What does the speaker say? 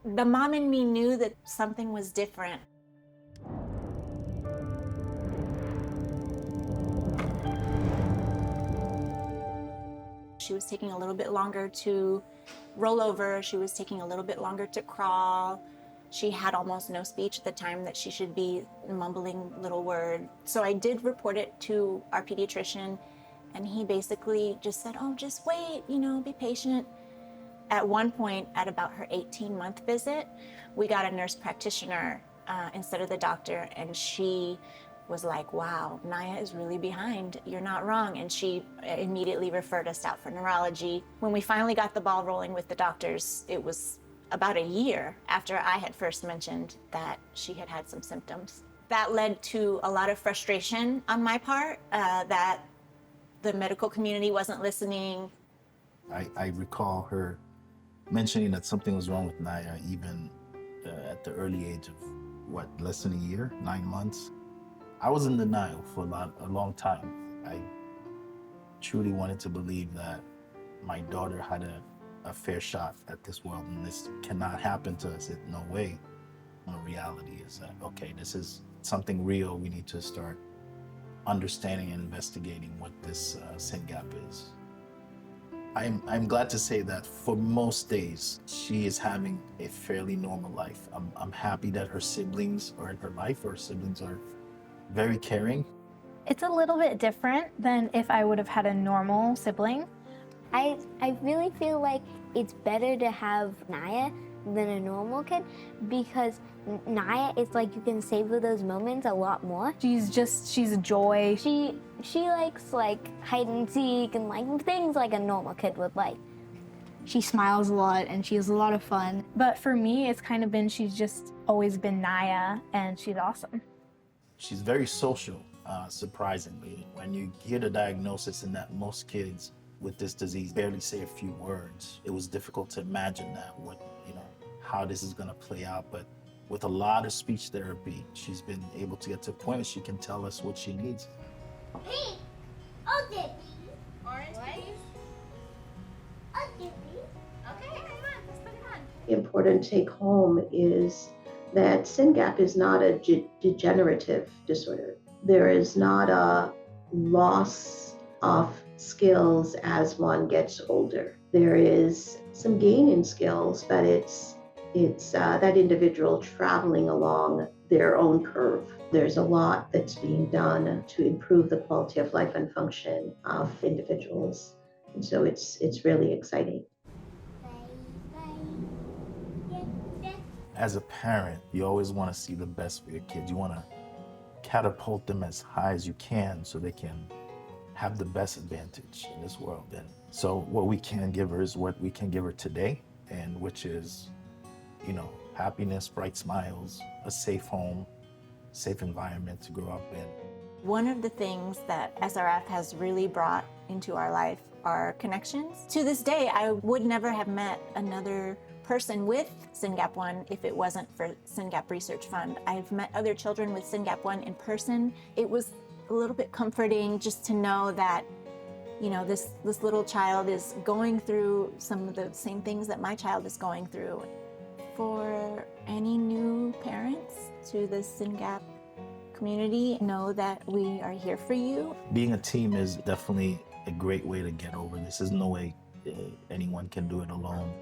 The mom in me knew that something was different. She was taking a little bit longer to roll over. She was taking a little bit longer to crawl. She had almost no speech at the time that she should be mumbling little words. So I did report it to our pediatrician, and he basically just said, oh, just wait, be patient. At one point, at about her 18-month visit, we got a nurse practitioner instead of the doctor, and she was like, wow, Naya is really behind. You're not wrong. And she immediately referred us out for neurology. When we finally got the ball rolling with the doctors, it was about a year after I had first mentioned that she had had some symptoms. That led to a lot of frustration on my part, that the medical community wasn't listening. I recall her mentioning that something was wrong with Naya even at the early age of, less than a year, 9 months. I was in denial for a long time. I truly wanted to believe that my daughter had a fair shot at this world, and this cannot happen to us. No way. The reality is that, okay, this is something real. We need to start understanding and investigating what this SynGAP is. I'm glad to say that for most days, she is having a fairly normal life. I'm happy that her siblings are in her life. Her siblings are very caring. It's a little bit different than if I would have had a normal sibling. I really feel like it's better to have Naya than a normal kid, because Naya is like, you can savor those moments a lot more. She's a joy. She likes like hide and seek and like things like a normal kid would like. She smiles a lot and she has a lot of fun. But for me, it's kind of been, she's just always been Naya, and she's awesome. She's very social, surprisingly. When you hear the diagnosis and that most kids with this disease barely say a few words, it was difficult to imagine that, how this is gonna play out. But with a lot of speech therapy, she's been able to get to a point where she can tell us what she needs. Pink. Oh, Debbie. Orange, please. Oh, Debbie. Okay, hang on. Let's put it on. The important take home is that SYNGAP is not a degenerative disorder. There is not a loss of skills as one gets older. There is some gain in skills, but it's that individual traveling along their own curve. There's a lot that's being done to improve the quality of life and function of individuals. And so it's really exciting. As a parent, you always want to see the best for your kids. You want to catapult them as high as you can so they can have the best advantage in this world. And so what we can give her is what we can give her today, and which is, happiness, bright smiles, a safe home, safe environment to grow up in. One of the things that SRF has really brought into our life are connections. To this day, I would never have met another person with SYNGAP1 if it wasn't for SynGAP Research Fund. I've met other children with SYNGAP1 in person. It was a little bit comforting just to know that, this little child is going through some of the same things that my child is going through. For any new parents to the SynGAP community, know that we are here for you. Being a team is definitely a great way to get over this. There's no way anyone can do it alone.